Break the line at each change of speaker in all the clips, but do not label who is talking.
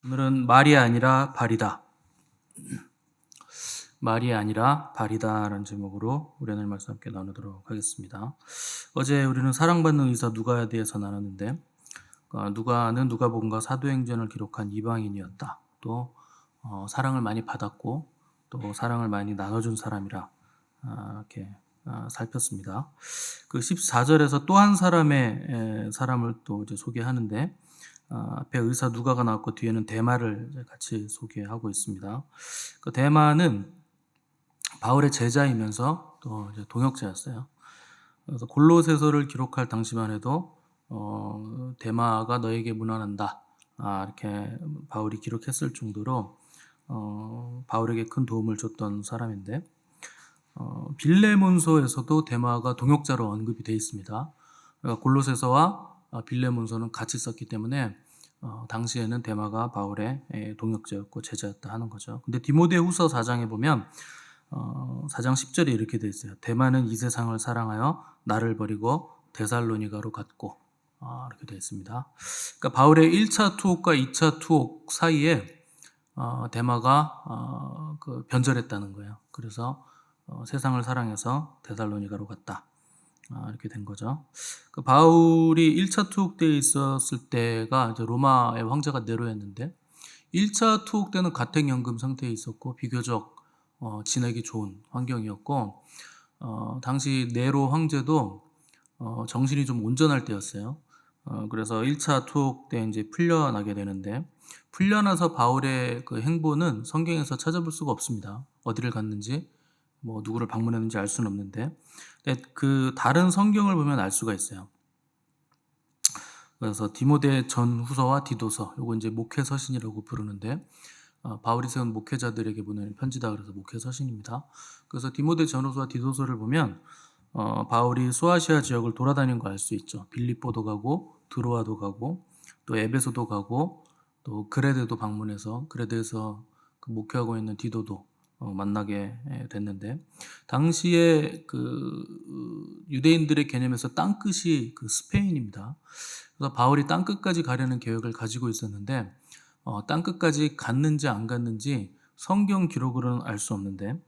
오늘은 말이 아니라 발이다. 말이 아니라 발이다라는 제목으로 우리 오늘 말씀 함께 나누도록 하겠습니다. 어제 우리는 사랑받는 의사 누가에 대해서 나눴는데 누가는 누가복음과 사도행전을 기록한 이방인이었다. 또 사랑을 많이 받았고 또 사랑을 많이 나눠준 사람이라 이렇게 살폈습니다. 그 14절에서 또 한 사람의 사람을 또 이제 소개하는데 앞에 의사 누가가 나왔고 뒤에는 대마를 같이 소개하고 있습니다. 그 대마는 바울의 제자이면서 또 이제 동역자였어요. 그래서 골로새서를 기록할 당시만 해도 대마가 너에게 문안한다. 이렇게 바울이 기록했을 정도로 바울에게 큰 도움을 줬던 사람인데 빌레몬서에서도 대마가 동역자로 언급이 되어 있습니다. 그러니까 골로새서와 빌레몬서는 같이 썼기 때문에 당시에는 대마가 바울의 동역자였고 제자였다 하는 거죠. 근데 디모데후서 4장에 보면 4장 10절에 이렇게 되어 있어요. 대마는 이 세상을 사랑하여 나를 버리고 데살로니가로 갔고 이렇게 되어 있습니다. 그러니까 바울의 1차 투옥과 2차 투옥 사이에 대마가 그 변절했다는 거예요. 그래서 세상을 사랑해서 데살로니가로 갔다. 이렇게 된 거죠. 그 바울이 1차 투옥 때에 있었을 때가 이제 로마의 황제가 네로였는데 1차 투옥 때는 가택연금 상태에 있었고 비교적 지내기 좋은 환경이었고 당시 네로 황제도 정신이 좀 온전할 때였어요. 그래서 1차 투옥 때 이제 풀려나게 되는데 풀려나서 바울의 그 행보는 성경에서 찾아볼 수가 없습니다. 어디를 갔는지 뭐 누구를 방문했는지 알 수는 없는데 그 다른 성경을 보면 알 수가 있어요. 그래서 디모데 전후서와 디도서, 요거 이제 목회서신이라고 부르는데 바울이 세운 목회자들에게 보내는 편지다 그래서 목회서신입니다. 그래서 디모데 전후서와 디도서를 보면 바울이 소아시아 지역을 돌아다닌 거 알 수 있죠. 빌립보도 가고 드로아도 가고 또 에베소도 가고 또 그레데도 방문해서 그레데에서 그 목회하고 있는 디도도 만나게 됐는데 당시에 그 유대인들의 개념에서 땅끝이 그 스페인입니다. 그래서 바울이 땅끝까지 가려는 계획을 가지고 있었는데 땅끝까지 갔는지 안 갔는지 성경 기록으로는 알 수 없는데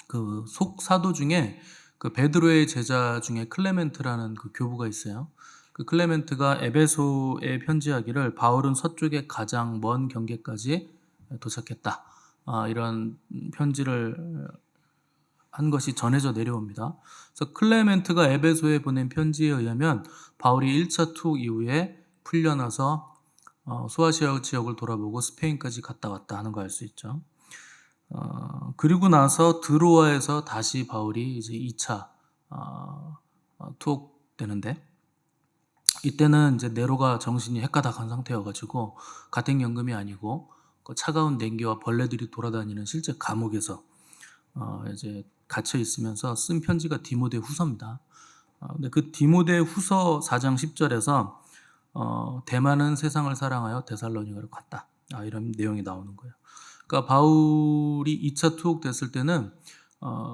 그 속사도 중에 그 베드로의 제자 중에 클레멘트라는 그 교부가 있어요. 그 클레멘트가 에베소에 편지하기를 바울은 서쪽의 가장 먼 경계까지 도착했다. 이런 편지를 한 것이 전해져 내려옵니다. 그래서 클레멘트가 에베소에 보낸 편지에 의하면 바울이 1차 투옥 이후에 풀려나서 소아시아 지역을 돌아보고 스페인까지 갔다 왔다 하는 거 알 수 있죠. 그리고 나서 드로아에서 다시 바울이 이제 2차 투옥 되는데 이때는 이제 네로가 정신이 해가닥한 상태여가지고 가택연금이 아니고 그 차가운 냉기와 벌레들이 돌아다니는 실제 감옥에서 이제 갇혀 있으면서 쓴 편지가 디모데 후서입니다. 근데 그 디모데 후서 4장 10절에서 대마는 세상을 사랑하여 데살로니가로 갔다. 이런 내용이 나오는 거예요. 그러니까 바울이 2차 투옥 됐을 때는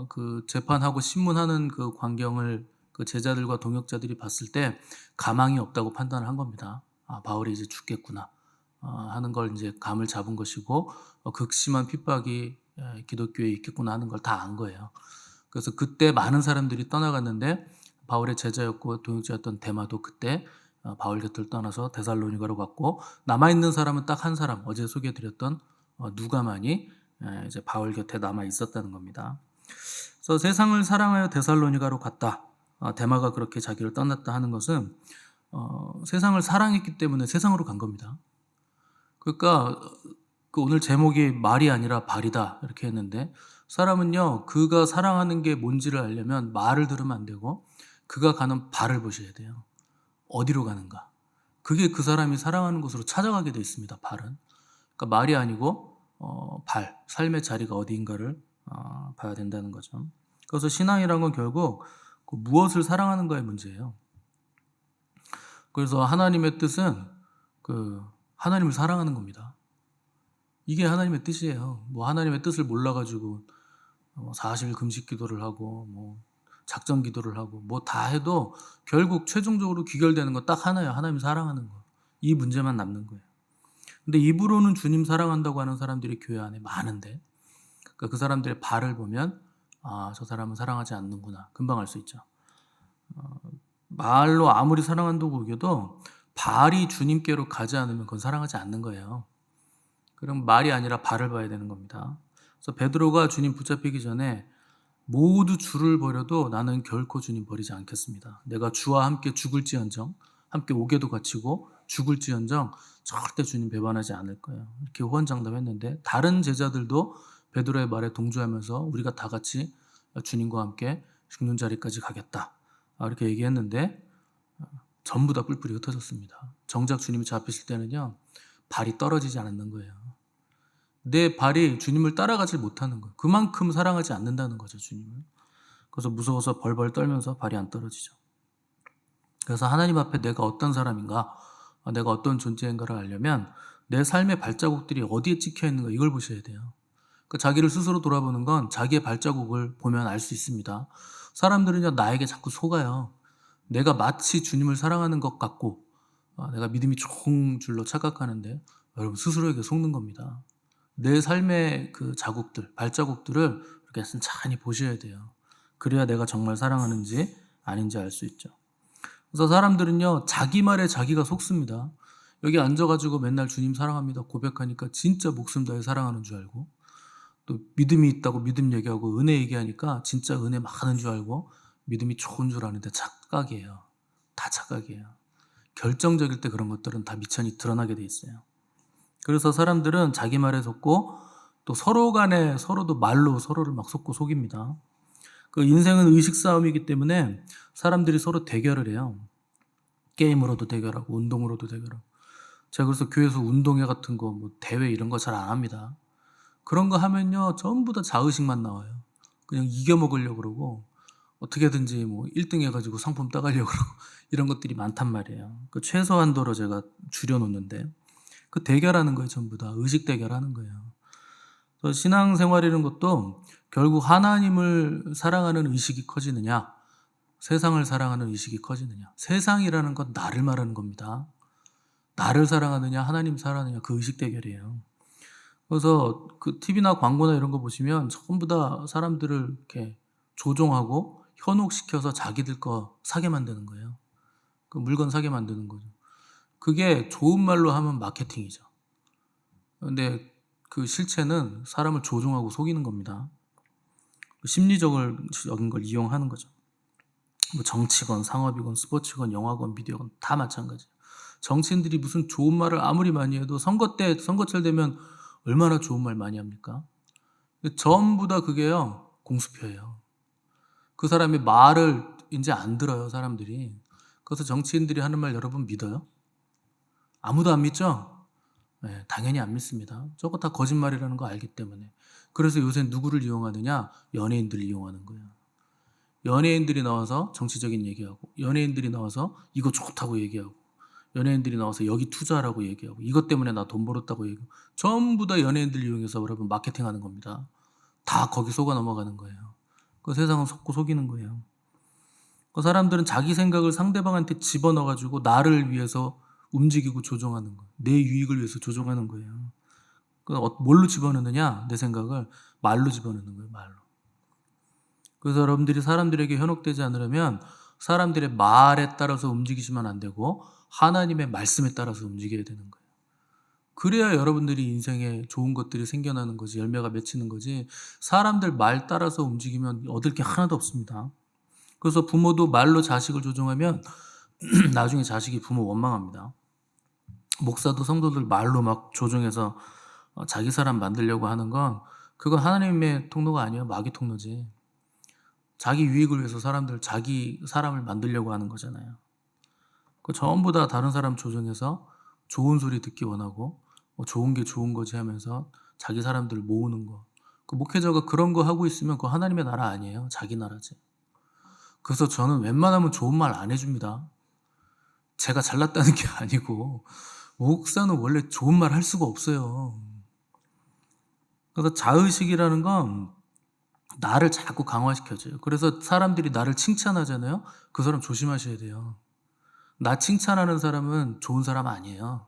그 재판하고 신문하는 그 광경을 그 제자들과 동역자들이 봤을 때 가망이 없다고 판단을 한 겁니다. 바울이 이제 죽겠구나 하는 걸 이제 감을 잡은 것이고 극심한 핍박이 기독교에 있겠구나 하는 걸 다 안 거예요. 그래서 그때 많은 사람들이 떠나갔는데 바울의 제자였고 동역자였던 데마도 그때 바울 곁을 떠나서 데살로니가로 갔고 남아있는 사람은 딱 한 사람, 어제 소개해드렸던 누가만이 이제 바울 곁에 남아 있었다는 겁니다. 그래서 세상을 사랑하여 데살로니가로 갔다. 데마가 그렇게 자기를 떠났다 하는 것은 세상을 사랑했기 때문에 세상으로 간 겁니다. 그러니까 그 오늘 제목이 말이 아니라 발이다 이렇게 했는데 사람은요 그가 사랑하는 게 뭔지를 알려면 말을 들으면 안 되고 그가 가는 발을 보셔야 돼요. 어디로 가는가. 그게 그 사람이 사랑하는 곳으로 찾아가게 돼 있습니다. 발은. 그러니까 말이 아니고 발, 삶의 자리가 어디인가를 봐야 된다는 거죠. 그래서 신앙이란 건 결국 그 무엇을 사랑하는가의 문제예요. 그래서 하나님의 뜻은 그 하나님을 사랑하는 겁니다. 이게 하나님의 뜻이에요. 뭐 하나님의 뜻을 몰라가지고 40일 금식 기도를 하고 뭐 작전 기도를 하고 뭐 다 해도 결국 최종적으로 귀결되는 건 딱 하나예요. 하나님 사랑하는 거. 이 문제만 남는 거예요. 근데 입으로는 주님 사랑한다고 하는 사람들이 교회 안에 많은데, 그러니까 그 사람들의 발을 보면 아, 저 사람은 사랑하지 않는구나 금방 알 수 있죠. 말로 아무리 사랑한다고 우겨도 발이 주님께로 가지 않으면 그건 사랑하지 않는 거예요. 그럼 말이 아니라 발을 봐야 되는 겁니다. 그래서 베드로가 주님 붙잡히기 전에 모두 주를 버려도 나는 결코 주님 버리지 않겠습니다. 내가 주와 함께 죽을지언정, 함께 옥에도 갇히고 죽을지언정 절대 주님 배반하지 않을 거예요. 이렇게 호언장담했는데, 다른 제자들도 베드로의 말에 동조하면서 우리가 다 같이 주님과 함께 죽는 자리까지 가겠다, 이렇게 얘기했는데 전부 다 뿔뿔이 흩어졌습니다. 정작 주님이 잡히실 때는요, 발이 떨어지지 않는 거예요. 내 발이 주님을 따라가지 못하는 거예요. 그만큼 사랑하지 않는다는 거죠, 주님을. 그래서 무서워서 벌벌 떨면서 발이 안 떨어지죠. 그래서 하나님 앞에 내가 어떤 사람인가, 내가 어떤 존재인가를 알려면 내 삶의 발자국들이 어디에 찍혀 있는가, 이걸 보셔야 돼요. 그 자기를 스스로 돌아보는 건 자기의 발자국을 보면 알 수 있습니다. 사람들은요, 나에게 자꾸 속아요. 내가 마치 주님을 사랑하는 것 같고 내가 믿음이 좋은 줄로 착각하는데, 여러분 스스로에게 속는 겁니다. 내 삶의 그 자국들, 발자국들을 이렇게 천천히 보셔야 돼요. 그래야 내가 정말 사랑하는지 아닌지 알 수 있죠. 그래서 사람들은요, 자기 말에 자기가 속습니다. 여기 앉아가지고 맨날 주님 사랑합니다 고백하니까 진짜 목숨 다해 사랑하는 줄 알고, 또 믿음이 있다고 믿음 얘기하고 은혜 얘기하니까 진짜 은혜 많은 줄 알고 믿음이 좋은 줄 아는데 착각이에요. 다 착각이에요. 결정적일 때 그런 것들은 다 미천이 드러나게 돼 있어요. 그래서 사람들은 자기 말에 속고 또 서로 간에 서로도 말로 서로를 막 속고 속입니다. 그 인생은 의식 싸움이기 때문에 사람들이 서로 대결을 해요. 게임으로도 대결하고 운동으로도 대결하고. 제가 그래서 교회에서 운동회 같은 거, 뭐 대회 이런 거 잘 안 합니다. 그런 거 하면요, 전부 다 자의식만 나와요. 그냥 이겨먹으려고 그러고 어떻게든지 뭐 1등 해가지고 상품 따가려고 그러고 이런 것들이 많단 말이에요. 그 최소한도로 제가 줄여놓는데, 그 대결하는 거예요. 전부 다 의식 대결하는 거예요. 그래서 신앙생활이라는 것도 결국 하나님을 사랑하는 의식이 커지느냐, 세상을 사랑하는 의식이 커지느냐. 세상이라는 건 나를 말하는 겁니다. 나를 사랑하느냐 하나님 사랑하느냐, 그 의식 대결이에요. 그래서 그 TV나 광고나 이런 거 보시면 전부 다 사람들을 이렇게 조종하고 현혹시켜서 자기들 거 사게 만드는 거예요. 그 물건 사게 만드는 거죠. 그게 좋은 말로 하면 마케팅이죠. 근데 그 실체는 사람을 조종하고 속이는 겁니다. 심리적인 걸 이용하는 거죠. 뭐 정치건 상업이건 스포츠건 영화건 미디어건 다 마찬가지예요. 정치인들이 무슨 좋은 말을 아무리 많이 해도 선거철 되면 얼마나 좋은 말 많이 합니까? 전부 다 그게요, 공수표예요. 그 사람의 말을 이제 안 들어요, 사람들이. 그래서 정치인들이 하는 말 여러분 믿어요? 아무도 안 믿죠? 네, 당연히 안 믿습니다. 저거 다 거짓말이라는 거 알기 때문에. 그래서 요새 누구를 이용하느냐? 연예인들을 이용하는 거예요. 연예인들이 나와서 정치적인 얘기하고, 연예인들이 나와서 이거 좋다고 얘기하고, 연예인들이 나와서 여기 투자하라고 얘기하고, 이것 때문에 나 돈 벌었다고 얘기하고, 전부 다 연예인들 이용해서 여러분 마케팅하는 겁니다. 다 거기 속아 넘어가는 거예요. 그 세상은 속고 속이는 거예요. 그 사람들은 자기 생각을 상대방한테 집어넣어가지고 나를 위해서 움직이고 조종하는 거예요. 내 유익을 위해서 조종하는 거예요. 뭘로 집어넣느냐? 내 생각을 말로 집어넣는 거예요. 말로. 그래서 여러분들이 사람들에게 현혹되지 않으려면 사람들의 말에 따라서 움직이시면 안 되고 하나님의 말씀에 따라서 움직여야 되는 거예요. 그래야 여러분들이 인생에 좋은 것들이 생겨나는 거지, 열매가 맺히는 거지, 사람들 말 따라서 움직이면 얻을 게 하나도 없습니다. 그래서 부모도 말로 자식을 조종하면 나중에 자식이 부모 원망합니다. 목사도 성도들 말로 막 조종해서 자기 사람 만들려고 하는 건, 그건 하나님의 통로가 아니에요. 마귀 통로지. 자기 유익을 위해서 자기 사람을 만들려고 하는 거잖아요. 그 전부 다 다른 사람 조종해서 좋은 소리 듣기 원하고 좋은 게 좋은 거지 하면서 자기 사람들 모으는 거. 그 목회자가 그런 거 하고 있으면 그거 하나님의 나라 아니에요. 자기 나라지. 그래서 저는 웬만하면 좋은 말 안 해줍니다. 제가 잘났다는 게 아니고 목사는 원래 좋은 말 할 수가 없어요. 그래서 자의식이라는 건 나를 자꾸 강화시켜줘요. 그래서 사람들이 나를 칭찬하잖아요. 그 사람 조심하셔야 돼요. 나 칭찬하는 사람은 좋은 사람 아니에요.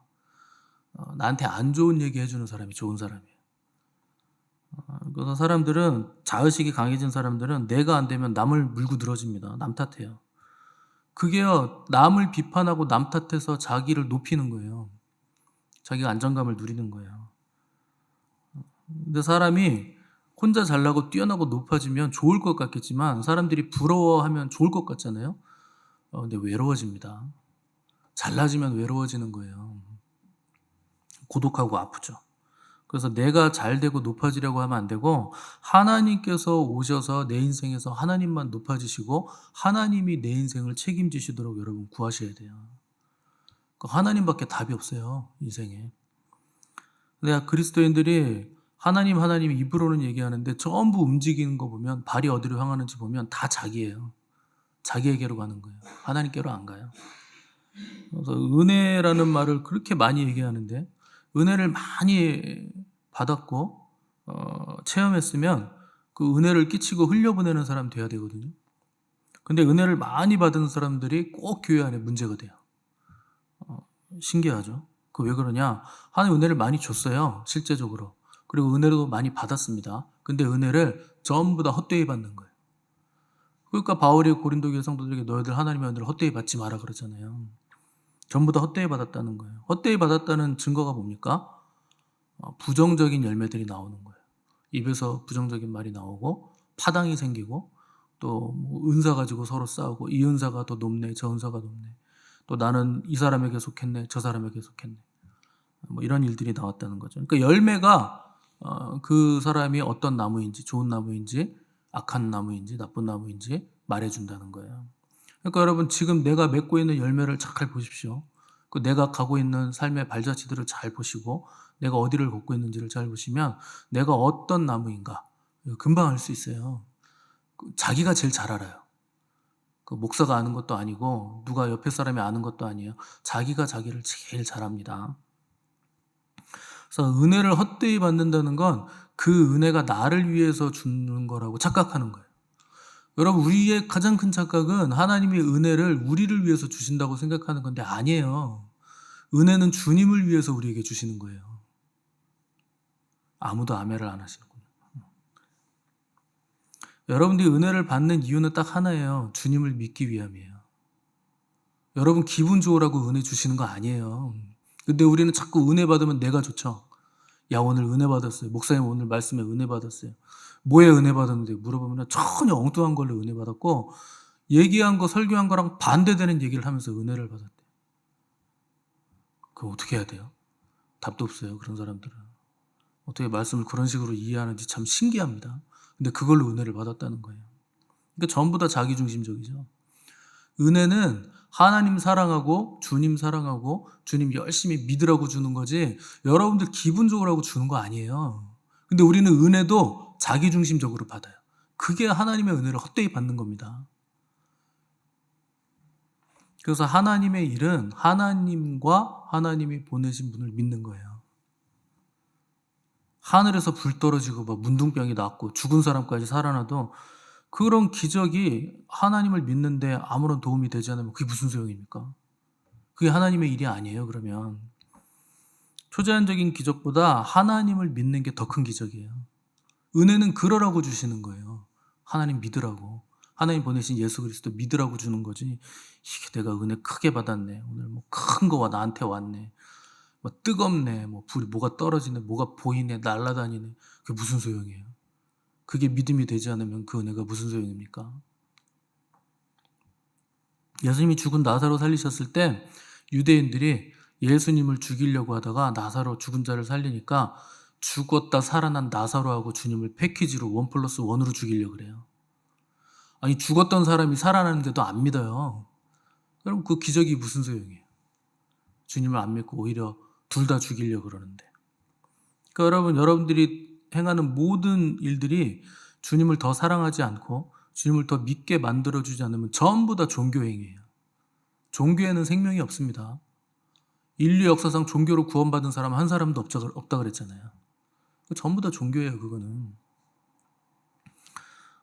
나한테 안 좋은 얘기 해주는 사람이 좋은 사람이에요. 그래서 사람들은, 자의식이 강해진 사람들은 내가 안 되면 남을 물고 늘어집니다. 남 탓해요. 그게요, 남을 비판하고 남 탓해서 자기를 높이는 거예요. 자기가 안정감을 누리는 거예요. 근데 사람이 혼자 잘나고 뛰어나고 높아지면 좋을 것 같겠지만, 사람들이 부러워하면 좋을 것 같잖아요. 근데 외로워집니다. 잘나지면 외로워지는 거예요. 고독하고 아프죠. 그래서 내가 잘 되고 높아지려고 하면 안 되고, 하나님께서 오셔서 내 인생에서 하나님만 높아지시고 하나님이 내 인생을 책임지시도록 여러분 구하셔야 돼요. 하나님밖에 답이 없어요, 인생에. 내가 그리스도인들이 하나님 하나님 입으로는 얘기하는데 전부 움직이는 거 보면, 발이 어디로 향하는지 보면 다 자기예요. 자기에게로 가는 거예요. 하나님께로 안 가요. 그래서 은혜라는 말을 그렇게 많이 얘기하는데, 은혜를 많이 받았고 체험했으면 그 은혜를 끼치고 흘려보내는 사람 돼야 되거든요. 근데 은혜를 많이 받은 사람들이 꼭 교회 안에 문제가 돼요. 신기하죠? 그 왜 그러냐? 하나님 은혜를 많이 줬어요, 실제적으로. 그리고 은혜도 많이 받았습니다. 근데 은혜를 전부 다 헛되이 받는 거예요. 그러니까 바울이 고린도 교회 성도들에게 너희들 하나님의 은혜를 헛되이 받지 마라 그러잖아요. 전부 다 헛되이 받았다는 거예요. 헛되이 받았다는 증거가 뭡니까? 부정적인 열매들이 나오는 거예요. 입에서 부정적인 말이 나오고 파당이 생기고, 또 뭐 은사 가지고 서로 싸우고, 이 은사가 더 높네, 저 은사가 높네, 또 나는 이 사람에게 속했네, 저 사람에게 속했네, 뭐 이런 일들이 나왔다는 거죠. 그러니까 열매가 그 사람이 어떤 나무인지, 좋은 나무인지 악한 나무인지 나쁜 나무인지 말해준다는 거예요. 그러니까 여러분, 지금 내가 맺고 있는 열매를 잘 보십시오. 그 내가 가고 있는 삶의 발자취들을 잘 보시고, 내가 어디를 걷고 있는지를 잘 보시면 내가 어떤 나무인가 금방 알 수 있어요. 자기가 제일 잘 알아요. 그 목사가 아는 것도 아니고 누가 옆에 사람이 아는 것도 아니에요. 자기가 자기를 제일 잘 압니다. 그래서 은혜를 헛되이 받는다는 건 그 은혜가 나를 위해서 주는 거라고 착각하는 거예요. 여러분, 우리의 가장 큰 착각은 하나님의 은혜를 우리를 위해서 주신다고 생각하는 건데, 아니에요. 은혜는 주님을 위해서 우리에게 주시는 거예요. 아무도 아멘을 안 하시는군요. 여러분들이 은혜를 받는 이유는 딱 하나예요. 주님을 믿기 위함이에요. 여러분 기분 좋으라고 은혜 주시는 거 아니에요. 근데 우리는 자꾸 은혜 받으면 내가 좋죠. 야, 오늘 은혜 받았어요. 목사님 오늘 말씀에 은혜 받았어요. 뭐에 은혜 받았는데 물어보면 전혀 엉뚱한 걸로 은혜 받았고, 얘기한 거, 설교한 거랑 반대되는 얘기를 하면서 은혜를 받았대. 그럼 어떻게 해야 돼요? 답도 없어요, 그런 사람들은. 어떻게 말씀을 그런 식으로 이해하는지 참 신기합니다. 근데 그걸로 은혜를 받았다는 거예요. 그러니까 전부 다 자기중심적이죠. 은혜는 하나님 사랑하고 주님 사랑하고 주님 열심히 믿으라고 주는 거지, 여러분들 기분 좋으라고 주는 거 아니에요. 근데 우리는 은혜도 자기중심적으로 받아요. 그게 하나님의 은혜를 헛되이 받는 겁니다. 그래서 하나님의 일은 하나님과 하나님이 보내신 분을 믿는 거예요. 하늘에서 불 떨어지고 막 문둥병이 낫고 죽은 사람까지 살아나도 그런 기적이 하나님을 믿는데 아무런 도움이 되지 않으면 그게 무슨 소용입니까? 그게 하나님의 일이 아니에요. 그러면 초자연적인 기적보다 하나님을 믿는 게 더 큰 기적이에요. 은혜는 그러라고 주시는 거예요. 하나님 믿으라고, 하나님 보내신 예수 그리스도 믿으라고 주는 거지, 이게 내가 은혜 크게 받았네, 오늘 뭐 큰 거가 나한테 왔네, 뭐 뜨겁네, 뭐 불이 뭐가 떨어지네, 뭐가 보이네, 날아다니네, 그게 무슨 소용이에요? 그게 믿음이 되지 않으면 그 은혜가 무슨 소용입니까? 예수님이 죽은 나사로 살리셨을 때 유대인들이 예수님을 죽이려고 하다가 나사로, 죽은 자를 살리니까 죽었다 살아난 나사로하고 주님을 패키지로 1+1으로 죽이려고 그래요. 아니, 죽었던 사람이 살아나는데도 안 믿어요. 그럼 그 기적이 무슨 소용이에요? 주님을 안 믿고 오히려 둘 다 죽이려고 그러는데. 그러니까 여러분들이 행하는 모든 일들이 주님을 더 사랑하지 않고 주님을 더 믿게 만들어주지 않으면 전부 다 종교행위예요. 종교에는 생명이 없습니다. 인류 역사상 종교로 구원받은 사람 한 사람도 없다 그랬잖아요. 전부 다 종교예요, 그거는.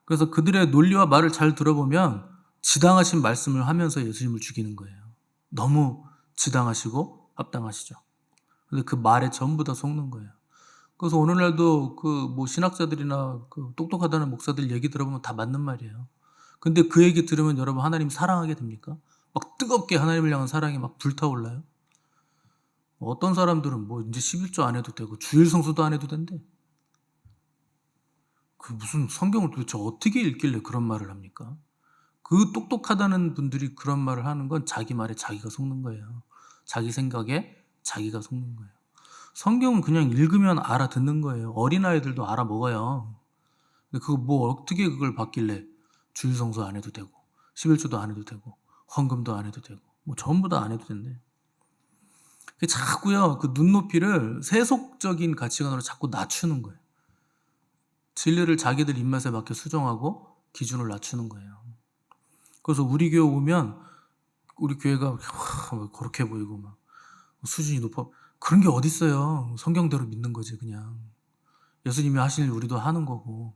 그래서 그들의 논리와 말을 잘 들어보면 지당하신 말씀을 하면서 예수님을 죽이는 거예요. 너무 지당하시고 합당하시죠. 근데 그 말에 전부 다 속는 거예요. 그래서 오늘날도 그 뭐 신학자들이나 그 똑똑하다는 목사들 얘기 들어보면 다 맞는 말이에요. 근데 그 얘기 들으면 여러분 하나님 사랑하게 됩니까? 막 뜨겁게 하나님을 향한 사랑이 막 불타올라요? 어떤 사람들은 뭐 인제 11조 안 해도 되고 주일 성수도 안 해도 된대. 그 무슨 성경을 도대체 어떻게 읽길래 그런 말을 합니까? 그 똑똑하다는 분들이 그런 말을 하는 건 자기 말에 자기가 속는 거예요. 자기 생각에 자기가 속는 거예요. 성경은 그냥 읽으면 알아듣는 거예요. 어린아이들도 알아먹어요. 근데 그거 뭐 어떻게 그걸 받길래 주일 성수 안 해도 되고 11조도 안 해도 되고 헌금도 안 해도 되고 뭐 전부 다 안 해도 된대. 그게 자꾸요 그 눈높이를 세속적인 가치관으로 자꾸 낮추는 거예요. 진리를 자기들 입맛에 맞게 수정하고 기준을 낮추는 거예요. 그래서 우리 교회 오면 우리 교회가 와, 거룩해 보이고 막 수준이 높아 그런 게 어딨어요. 성경대로 믿는 거지 그냥. 예수님이 하실 일 우리도 하는 거고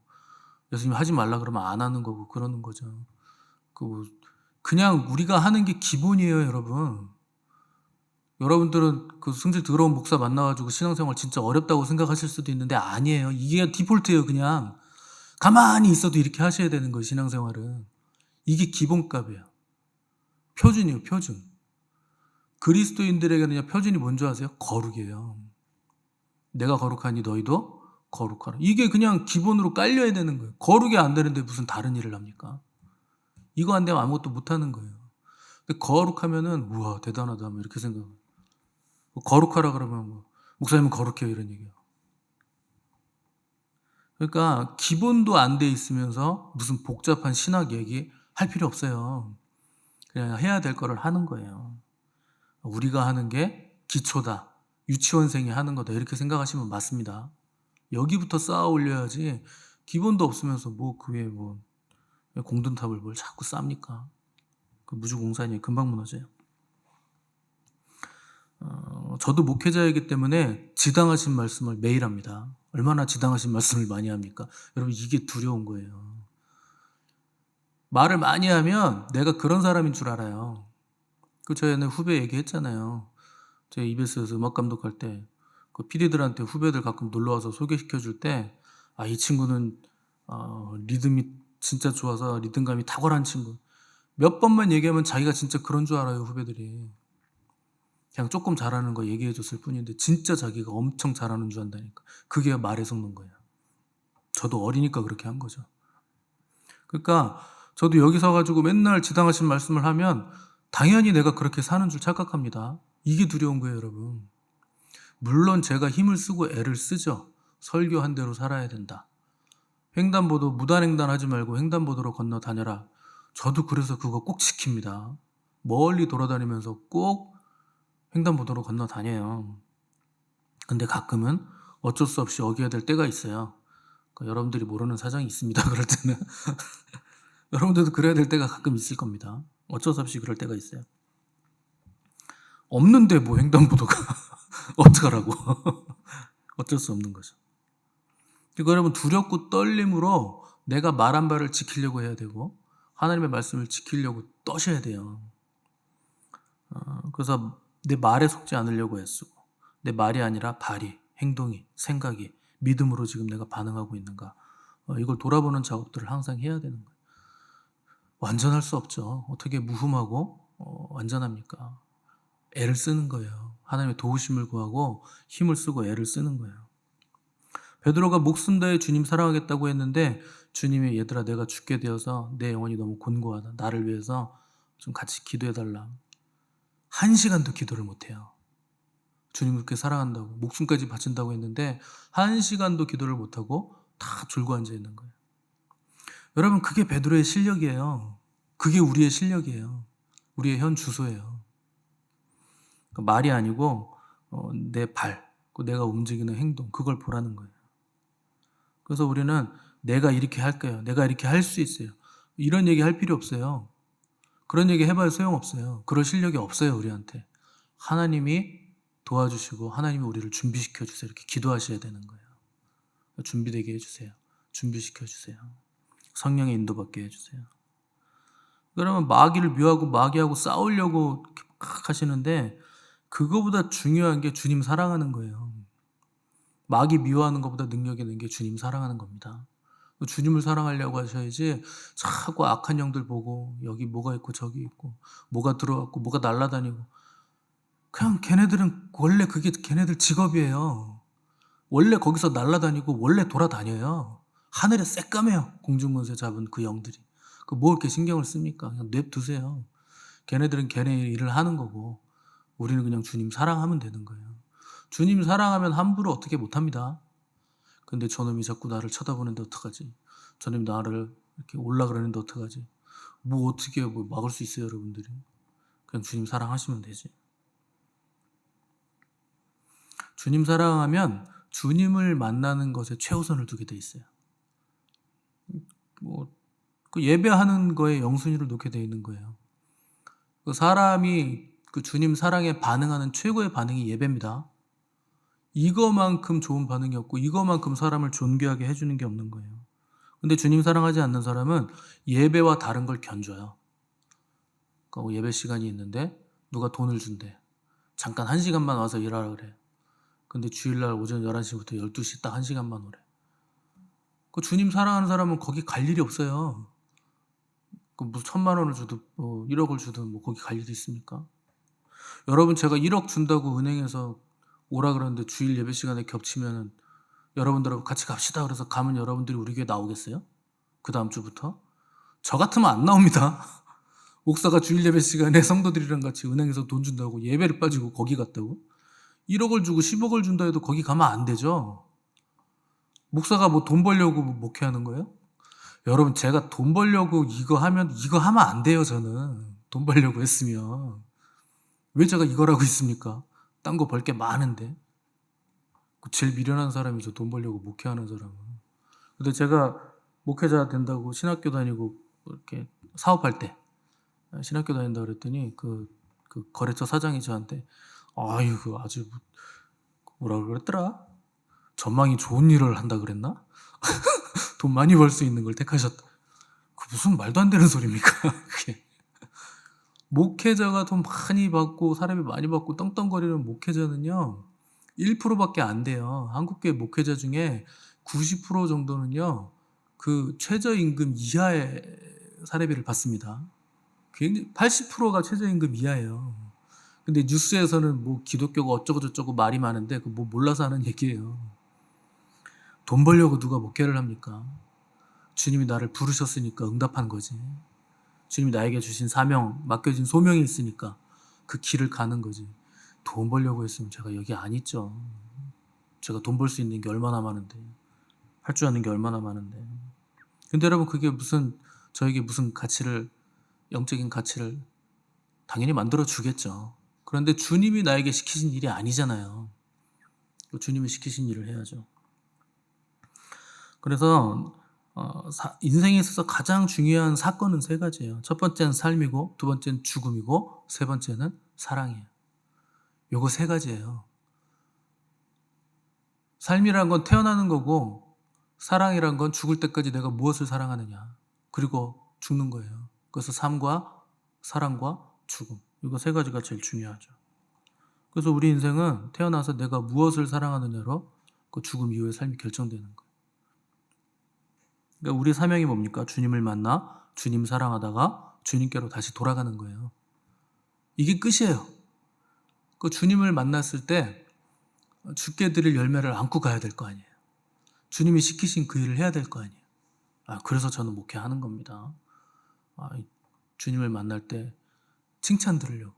예수님이 하지 말라 그러면 안 하는 거고 그러는 거죠. 그 그냥 우리가 하는 게 기본이에요, 여러분. 여러분들은 그 성질 더러운 목사 만나 가지고 신앙생활 진짜 어렵다고 생각하실 수도 있는데 아니에요. 이게 디폴트예요, 그냥. 가만히 있어도 이렇게 하셔야 되는 거예요, 신앙생활은. 이게 기본값이에요. 표준이에요, 표준. 그리스도인들에게는 표준이 뭔지 아세요? 거룩이에요. 내가 거룩하니 너희도 거룩하라. 이게 그냥 기본으로 깔려야 되는 거예요. 거룩이 안 되는데 무슨 다른 일을 합니까? 이거 안 되면 아무것도 못 하는 거예요. 근데 거룩하면은 우와 대단하다 뭐 이렇게 생각해요. 뭐 거룩하라 그러면 뭐 목사님은 거룩해요 이런 얘기예요. 그러니까 기본도 안 돼 있으면서 무슨 복잡한 신학 얘기 할 필요 없어요. 그냥 해야 될 거를 하는 거예요. 우리가 하는 게 기초다. 유치원생이 하는 거다. 이렇게 생각하시면 맞습니다. 여기부터 쌓아 올려야지 기본도 없으면서 뭐 그 위에 뭐 공든탑을 뭘 자꾸 쌓습니까? 그 무주공산이 금방 무너져요. 저도 목회자이기 때문에 지당하신 말씀을 매일 합니다. 얼마나 지당하신 말씀을 많이 합니까? 여러분 이게 두려운 거예요. 말을 많이 하면 내가 그런 사람인 줄 알아요. 그 저번에 후배 얘기했잖아요. 제가 EBS에서 음악 감독할 때 그 PD들한테 후배들 가끔 놀러와서 소개시켜 줄 때 아, 이 친구는 리듬이 진짜 좋아서 리듬감이 탁월한 친구. 몇 번만 얘기하면 자기가 진짜 그런 줄 알아요, 후배들이. 그냥 조금 잘하는 거 얘기해 줬을 뿐인데 진짜 자기가 엄청 잘하는 줄 안다니까. 그게 말에 속는 거예요. 저도 어리니까 그렇게 한 거죠. 그러니까 저도 여기 서 가지고 맨날 지당하신 말씀을 하면 당연히 내가 그렇게 사는 줄 착각합니다. 이게 두려운 거예요, 여러분. 물론 제가 힘을 쓰고 애를 쓰죠. 설교한 대로 살아야 된다. 횡단보도 무단횡단하지 말고 횡단보도로 건너 다녀라. 저도 그래서 그거 꼭 지킵니다. 멀리 돌아다니면서 꼭 횡단보도로 건너 다녀요. 근데 가끔은 어쩔 수 없이 어겨야 될 때가 있어요. 그러니까 여러분들이 모르는 사정이 있습니다. 그럴 때는 여러분들도 그래야 될 때가 가끔 있을 겁니다. 어쩔 수 없이 그럴 때가 있어요. 없는데 뭐 횡단보도가 어떡하라고. 어쩔 수 없는 거죠. 그러니까 여러분 두렵고 떨림으로 내가 말한 바를 지키려고 해야 되고 하나님의 말씀을 지키려고 떠셔야 돼요. 그래서 내 말에 속지 않으려고 애쓰고 내 말이 아니라 발이, 행동이, 생각이 믿음으로 지금 내가 반응하고 있는가 이걸 돌아보는 작업들을 항상 해야 되는 거예요. 완전할 수 없죠. 어떻게 무흠하고 완전합니까? 애를 쓰는 거예요. 하나님의 도우심을 구하고 힘을 쓰고 애를 쓰는 거예요. 베드로가 목숨 다해 주님 사랑하겠다고 했는데 주님이 얘들아 내가 죽게 되어서 내 영혼이 너무 곤고하다. 나를 위해서 좀 같이 기도해달라. 1시간도 기도를 못해요. 주님 그렇게 사랑한다고 목숨까지 바친다고 했는데 1시간도 기도를 못하고 다 졸고 앉아 있는 거예요. 여러분 그게 베드로의 실력이에요. 그게 우리의 실력이에요. 우리의 현 주소예요. 그러니까 말이 아니고 내 발, 내가 움직이는 행동 그걸 보라는 거예요. 그래서 우리는 내가 이렇게 할 거예요. 내가 이렇게 할 수 있어요. 이런 얘기 할 필요 없어요. 그런 얘기 해봐야 소용없어요. 그럴 실력이 없어요 우리한테. 하나님이 도와주시고 하나님이 우리를 준비시켜 주세요. 이렇게 기도하셔야 되는 거예요. 준비되게 해주세요. 준비시켜 주세요. 성령의 인도받게 해주세요. 그러면 마귀를 묘하고 마귀하고 싸우려고 막 하시는데 그거보다 중요한 게 주님 사랑하는 거예요. 마귀 미워하는 것보다 능력 있는 게 주님 사랑하는 겁니다. 주님을 사랑하려고 하셔야지 자꾸 악한 영들 보고 여기 뭐가 있고 저기 있고 뭐가 들어왔고 뭐가 날아다니고, 그냥 걔네들은 원래 그게 걔네들 직업이에요. 원래 거기서 날아다니고 원래 돌아다녀요. 하늘에 새까매요. 공중권세 잡은 그 영들이. 그 뭐 이렇게 신경을 씁니까? 그냥 냅두세요. 걔네들은 걔네 일을 하는 거고 우리는 그냥 주님 사랑하면 되는 거예요. 주님 사랑하면 함부로 어떻게 못합니다. 근데 저놈이 자꾸 나를 쳐다보는데 어떡하지? 저놈이 나를 이렇게 올라 그러는데 어떡하지? 뭐 어떻게 뭐 막을 수 있어요, 여러분들이? 그냥 주님 사랑하시면 되지. 주님 사랑하면 주님을 만나는 것에 최우선을 두게 돼 있어요. 뭐 그 예배하는 거에 영순위를 놓게 돼 있는 거예요. 그 사람이 그 주님 사랑에 반응하는 최고의 반응이 예배입니다. 이거만큼 좋은 반응이 없고 이거만큼 사람을 존귀하게 해주는 게 없는 거예요. 근데 주님 사랑하지 않는 사람은 예배와 다른 걸 견줘요. 그러니까 예배 시간이 있는데 누가 돈을 준대. 잠깐 1시간만 와서 일하라 그래. 근데 주일날 오전 11시부터 12시 딱 1시간만 오래. 그 주님 사랑하는 사람은 거기 갈 일이 없어요. 그 무슨 1,000,000원을 주든 뭐 1억을 주든 뭐 거기 갈 일이 있습니까? 여러분, 제가 1억 준다고 은행에서 오라 그러는데 주일 예배 시간에 겹치면은 여러분들하고 같이 갑시다 그래서 가면 여러분들이 우리 교회 나오겠어요? 그 다음 주부터? 저 같으면 안 나옵니다. 목사가 주일 예배 시간에 성도들이랑 같이 은행에서 돈 준다고 예배를 빠지고 거기 갔다고? 1억을 주고 10억을 준다 해도 거기 가면 안 되죠. 목사가 뭐 돈 벌려고 목회하는 거예요? 여러분, 제가 돈 벌려고 이거 하면 안 돼요. 저는 돈 벌려고 했으면 왜 제가 이걸 하고 있습니까? 딴 거 벌 게 많은데. 제일 미련한 사람이죠, 돈 벌려고 목회하는 사람은. 근데 제가 목회자 된다고 신학교 다니고 이렇게 사업할 때 신학교 다닌다 그랬더니 그 거래처 사장이 저한테 아이고 아주 뭐라 그랬더라? 전망이 좋은 일을 한다 그랬나? 돈 많이 벌 수 있는 걸 택하셨다. 그 무슨 말도 안 되는 소리입니까? 그게. 목회자가 돈 많이 받고 사람이 많이 받고 떵떵거리는 목회자는요 1%밖에 안 돼요. 한국계 목회자 중에 90% 정도는요 그 최저임금 이하의 사례비를 받습니다. 80%가 최저임금 이하예요. 근데 뉴스에서는 뭐 기독교가 어쩌고 저쩌고 말이 많은데 그 뭐 몰라서 하는 얘기예요. 돈 벌려고 누가 목회를 합니까? 주님이 나를 부르셨으니까 응답한 거지. 주님이 나에게 주신 사명, 맡겨진 소명이 있으니까 그 길을 가는 거지. 돈 벌려고 했으면 제가 여기 안 있죠. 제가 돈 벌 수 있는 게 얼마나 많은데, 할 줄 아는 게 얼마나 많은데. 근데 여러분, 그게 저에게 무슨 가치를, 영적인 가치를 당연히 만들어 주겠죠. 그런데 주님이 나에게 시키신 일이 아니잖아요. 주님이 시키신 일을 해야죠. 그래서 인생에 있어서 가장 중요한 사건은 3가지예요. 첫 번째는 삶이고, 두 번째는 죽음이고, 세 번째는 사랑이에요. 요거 3가지예요. 삶이란 건 태어나는 거고, 사랑이란 건 죽을 때까지 내가 무엇을 사랑하느냐, 그리고 죽는 거예요. 그래서 삶과 사랑과 죽음, 이거 3가지가 제일 중요하죠. 그래서 우리 인생은 태어나서 내가 무엇을 사랑하느냐로 그 죽음 이후의 삶이 결정되는 거예요. 그러니까 우리 사명이 뭡니까? 주님을 만나 주님 사랑하다가 주님께로 다시 돌아가는 거예요. 이게 끝이에요. 그 주님을 만났을 때 주께 드릴 열매를 안고 가야 될 거 아니에요. 주님이 시키신 그 일을 해야 될 거 아니에요. 그래서 저는 목회하는 겁니다. 주님을 만날 때 칭찬 들으려고.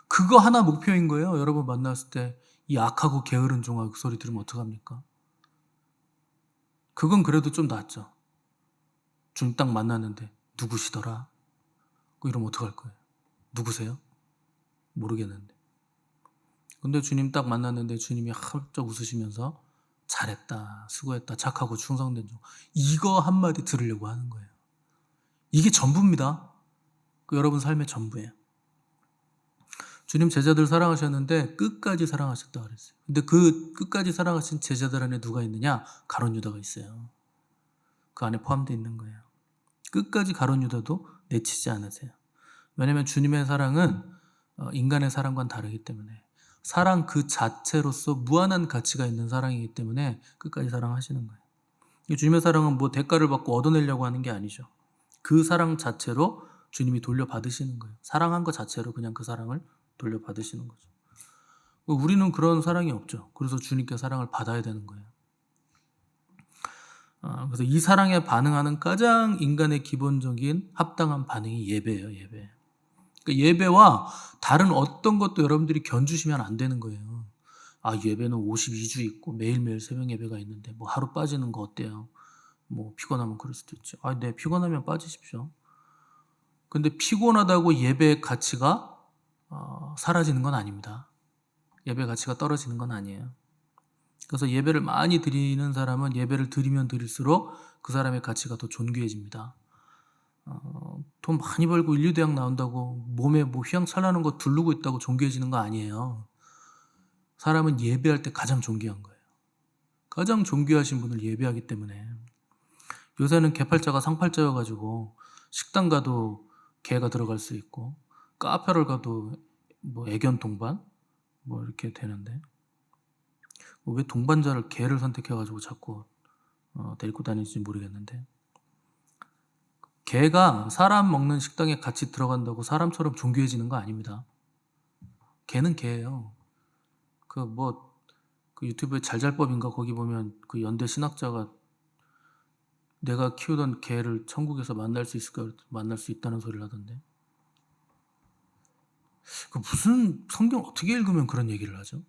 그거 하나 목표인 거예요. 여러분 만났을 때 이 악하고 게으른 종아 그 소리 들으면 어떡합니까? 그건 그래도 좀 낫죠. 주님 딱 만났는데 누구시더라? 이러면 어떡할 거예요? 누구세요? 모르겠는데. 근데 주님 딱 만났는데 주님이 활짝 웃으시면서 잘했다, 수고했다, 착하고 충성된 종, 이거 한마디 들으려고 하는 거예요. 이게 전부입니다. 여러분 삶의 전부예요. 주님 제자들 사랑하셨는데 끝까지 사랑하셨다 그랬어요. 근데 그 끝까지 사랑하신 제자들 안에 누가 있느냐? 가룟 유다가 있어요. 그 안에 포함되어 있는 거예요. 끝까지 가룟 유다도 내치지 않으세요. 왜냐하면 주님의 사랑은 인간의 사랑과는 다르기 때문에 사랑 그 자체로서 무한한 가치가 있는 사랑이기 때문에 끝까지 사랑하시는 거예요. 이 주님의 사랑은 뭐 대가를 받고 얻어내려고 하는 게 아니죠. 그 사랑 자체로 주님이 돌려받으시는 거예요. 사랑한 것 자체로 그냥 그 사랑을 돌려받으시는 거죠. 우리는 그런 사랑이 없죠. 그래서 주님께 사랑을 받아야 되는 거예요. 그래서 이 사랑에 반응하는 가장 인간의 기본적인 합당한 반응이 예배예요. 예배. 그러니까 예배와 다른 어떤 것도 여러분들이 견주시면 안 되는 거예요. 예배는 52주 있고 매일매일 새벽 예배가 있는데 뭐 하루 빠지는 거 어때요? 뭐 피곤하면 그럴 수도 있죠. 네, 피곤하면 빠지십시오. 근데 피곤하다고 예배의 가치가 사라지는 건 아닙니다. 예배 가치가 떨어지는 건 아니에요. 그래서 예배를 많이 드리는 사람은 예배를 드리면 드릴수록 그 사람의 가치가 더 존귀해집니다. 돈 많이 벌고 인류대학 나온다고 몸에 뭐 휘황찬란한 거 두르고 있다고 존귀해지는 거 아니에요. 사람은 예배할 때 가장 존귀한 거예요. 가장 존귀하신 분을 예배하기 때문에. 요새는 개팔자가 상팔자여가지고 식당 가도 개가 들어갈 수 있고 카페를 가도 뭐 애견 동반 뭐 이렇게 되는데 왜 동반자를 개를 선택해가지고 자꾸 데리고 다니는지 모르겠는데 개가 사람 먹는 식당에 같이 들어간다고 사람처럼 존귀해지는 거 아닙니다. 개는 개예요. 그 유튜브에 잘잘법인가 거기 보면 그 연대 신학자가 내가 키우던 개를 천국에서 만날 수 있을까? 만날 수 있다는 소리를 하던데. 무슨 성경 어떻게 읽으면 그런 얘기를 하죠?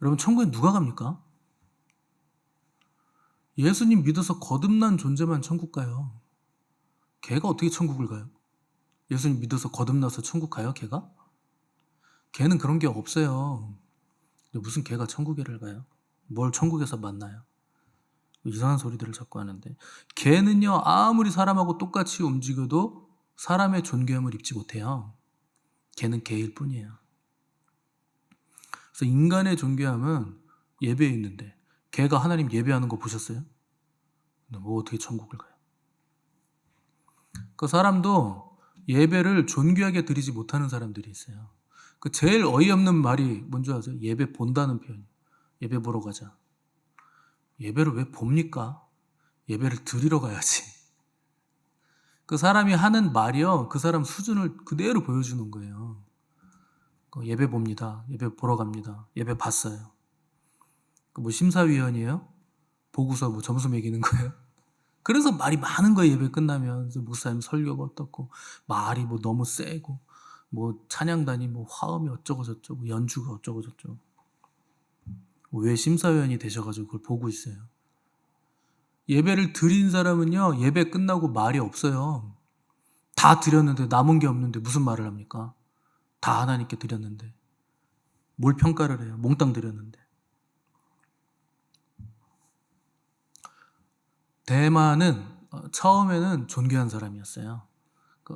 여러분 천국에 누가 갑니까? 예수님 믿어서 거듭난 존재만 천국 가요. 개가 어떻게 천국을 가요? 예수님 믿어서 거듭나서 천국 가요? 개가? 개는 그런 게 없어요. 무슨 개가 천국에를 가요? 뭘 천국에서 만나요? 이상한 소리들을 자꾸 하는데 개는요 아무리 사람하고 똑같이 움직여도 사람의 존귀함을 입지 못해요. 개는 개일 뿐이에요. 그래서 인간의 존귀함은 예배에 있는데 개가 하나님 예배하는 거 보셨어요? 뭐 어떻게 천국을 가요? 그 사람도 예배를 존귀하게 드리지 못하는 사람들이 있어요. 그 제일 어이없는 말이 뭔지 아세요? 예배 본다는 표현. 예배 보러 가자. 예배를 왜 봅니까? 예배를 드리러 가야지. 그 사람이 하는 말이요, 그 사람 수준을 그대로 보여주는 거예요. 예배 봅니다. 예배 보러 갑니다. 예배 봤어요. 뭐 심사위원이에요? 보고서 뭐 점수 매기는 거예요? 그래서 말이 많은 거예요. 예배 끝나면 목사님 설교가 어떻고 말이 뭐 너무 세고 뭐 찬양단이 뭐 화음이 어쩌고 저쩌고 연주가 어쩌고 저쩌고. 왜 심사위원이 되셔가지고 그걸 보고 있어요? 예배를 드린 사람은요 예배 끝나고 말이 없어요. 다 드렸는데 남은 게 없는데 무슨 말을 합니까? 다 하나님께 드렸는데 뭘 평가를 해요? 몽땅 드렸는데. 대만은 처음에는 존귀한 사람이었어요.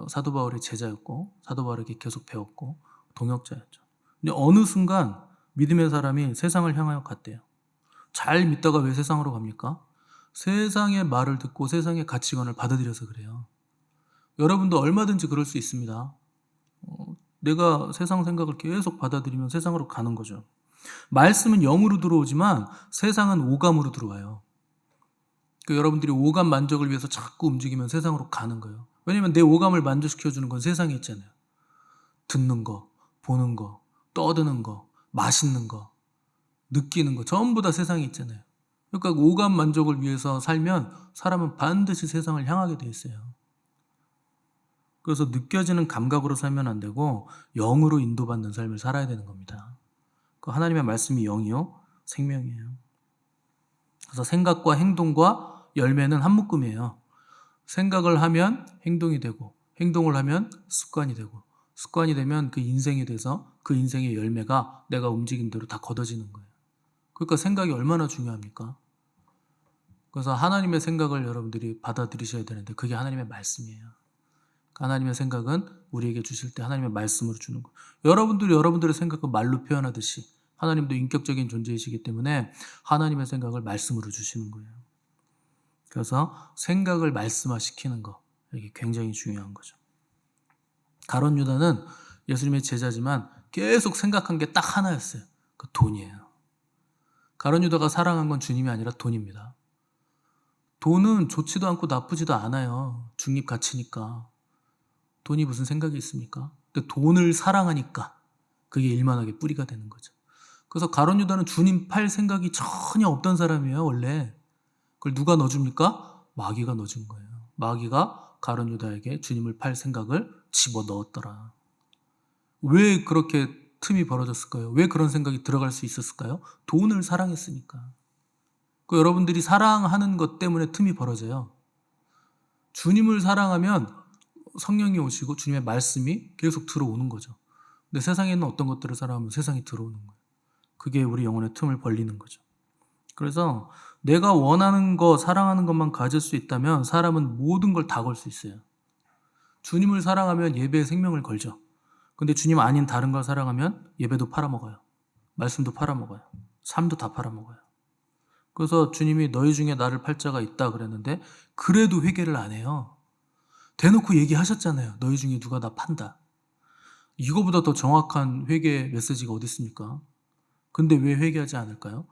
사도 바울의 제자였고 사도 바울에게 계속 배웠고 동역자였죠. 근데 어느 순간 믿음의 사람이 세상을 향하여 갔대요. 잘 믿다가 왜 세상으로 갑니까? 세상의 말을 듣고 세상의 가치관을 받아들여서 그래요. 여러분도 얼마든지 그럴 수 있습니다. 내가 세상 생각을 계속 받아들이면 세상으로 가는 거죠. 말씀은 영으로 들어오지만 세상은 오감으로 들어와요. 여러분들이 오감 만족을 위해서 자꾸 움직이면 세상으로 가는 거예요. 왜냐면 내 오감을 만족시켜주는 건 세상에 있잖아요. 듣는 거, 보는 거, 떠드는 거, 맛있는 거, 느끼는 거 전부 다 세상에 있잖아요. 그러니까 오감 만족을 위해서 살면 사람은 반드시 세상을 향하게 돼 있어요. 그래서 느껴지는 감각으로 살면 안 되고 영으로 인도받는 삶을 살아야 되는 겁니다. 하나님의 말씀이 영이요 생명이에요. 그래서 생각과 행동과 열매는 한 묶음이에요. 생각을 하면 행동이 되고 행동을 하면 습관이 되고 습관이 되면 그 인생이 돼서 그 인생의 열매가 내가 움직인 대로 다 걷어지는 거예요. 그러니까 생각이 얼마나 중요합니까? 그래서 하나님의 생각을 여러분들이 받아들이셔야 되는데 그게 하나님의 말씀이에요. 하나님의 생각은 우리에게 주실 때 하나님의 말씀으로 주는 거예요. 여러분들이 여러분들의 생각을 말로 표현하듯이 하나님도 인격적인 존재이시기 때문에 하나님의 생각을 말씀으로 주시는 거예요. 그래서 생각을 말씀화시키는 거 이게 굉장히 중요한 거죠. 가룟 유다는 예수님의 제자지만 계속 생각한 게 딱 하나였어요. 그 돈이에요. 가룟 유다가 사랑한 건 주님이 아니라 돈입니다. 돈은 좋지도 않고 나쁘지도 않아요. 중립 가치니까. 돈이 무슨 생각이 있습니까? 근데 돈을 사랑하니까 그게 일만하게 뿌리가 되는 거죠. 그래서 가룟 유다는 주님 팔 생각이 전혀 없던 사람이에요, 원래. 그걸 누가 넣어줍니까? 마귀가 넣어준 거예요. 마귀가 가룟 유다에게 주님을 팔 생각을 집어 넣었더라. 왜 그렇게 틈이 벌어졌을까요? 왜 그런 생각이 들어갈 수 있었을까요? 돈을 사랑했으니까. 그 여러분들이 사랑하는 것 때문에 틈이 벌어져요. 주님을 사랑하면 성령이 오시고 주님의 말씀이 계속 들어오는 거죠. 근데 세상에 있는 어떤 것들을 사랑하면 세상이 들어오는 거예요. 그게 우리 영혼의 틈을 벌리는 거죠. 그래서 내가 원하는 거, 사랑하는 것만 가질 수 있다면 사람은 모든 걸 다 걸 수 있어요. 주님을 사랑하면 예배에 생명을 걸죠. 근데 주님 아닌 다른 걸 사랑하면 예배도 팔아먹어요. 말씀도 팔아먹어요. 삶도 다 팔아먹어요. 그래서 주님이 너희 중에 나를 팔 자가 있다 그랬는데 그래도 회개를 안 해요. 대놓고 얘기하셨잖아요. 너희 중에 누가 나 판다. 이거보다 더 정확한 회개 메시지가 어디 있습니까? 근데 왜 회개하지 않을까요?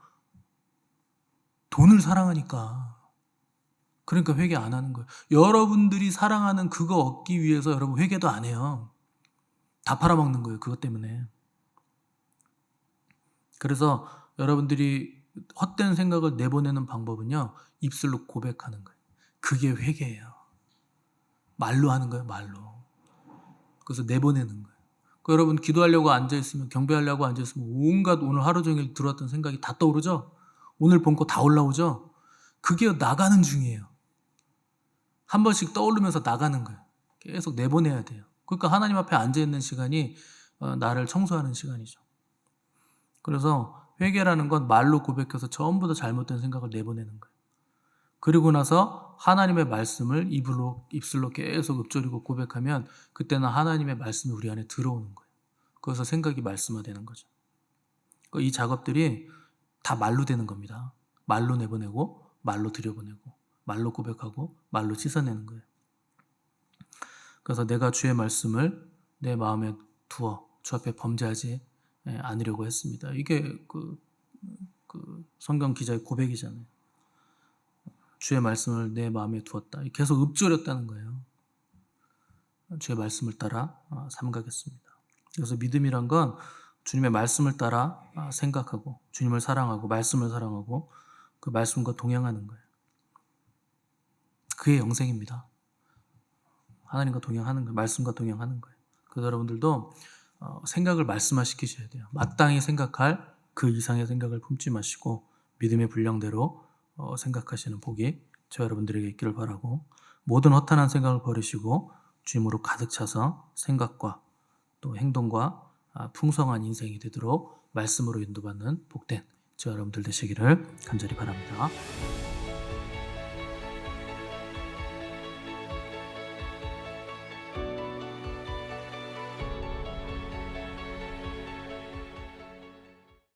돈을 사랑하니까. 그러니까 회개 안 하는 거예요. 여러분들이 사랑하는 그거 얻기 위해서 여러분 회개도 안 해요. 다 팔아먹는 거예요. 그것 때문에. 그래서 여러분들이 헛된 생각을 내보내는 방법은요. 입술로 고백하는 거예요. 그게 회개예요. 말로 하는 거예요. 말로. 그래서 내보내는 거예요. 여러분 기도하려고 앉아있으면, 경배하려고 앉아있으면 온갖 오늘 하루 종일 들어왔던 생각이 다 떠오르죠? 오늘 본 거 다 올라오죠? 그게 나가는 중이에요. 한 번씩 떠오르면서 나가는 거예요. 계속 내보내야 돼요. 그러니까 하나님 앞에 앉아있는 시간이 나를 청소하는 시간이죠. 그래서 회개라는 건 말로 고백해서 전부 다 잘못된 생각을 내보내는 거예요. 그리고 나서 하나님의 말씀을 입술로 계속 읊조리고 고백하면 그때는 하나님의 말씀이 우리 안에 들어오는 거예요. 그래서 생각이 말씀화되는 거죠. 이 작업들이 다 말로 되는 겁니다. 말로 내보내고 말로 들여보내고 말로 고백하고 말로 씻어내는 거예요. 그래서 내가 주의 말씀을 내 마음에 두어 주 앞에 범죄하지 않으려고 했습니다. 이게 그 성경 기자의 고백이잖아요. 주의 말씀을 내 마음에 두었다. 계속 읊조렸다는 거예요. 주의 말씀을 따라 삼가겠습니다. 그래서 믿음이란 건 주님의 말씀을 따라 생각하고 주님을 사랑하고 말씀을 사랑하고 그 말씀과 동행하는 거예요. 그게 영생입니다. 하나님과 동행하는 거예요. 말씀과 동행하는 거예요. 그래서 여러분들도 생각을 말씀화시키셔야 돼요. 마땅히 생각할 그 이상의 생각을 품지 마시고 믿음의 분량대로 생각하시는 복이 저 여러분들에게 있기를 바라고, 모든 허탄한 생각을 버리시고 주님으로 가득 차서 생각과 또 행동과 풍성한 인생이 되도록 말씀으로 인도받는 복된 저 여러분들 되시기를 간절히 바랍니다.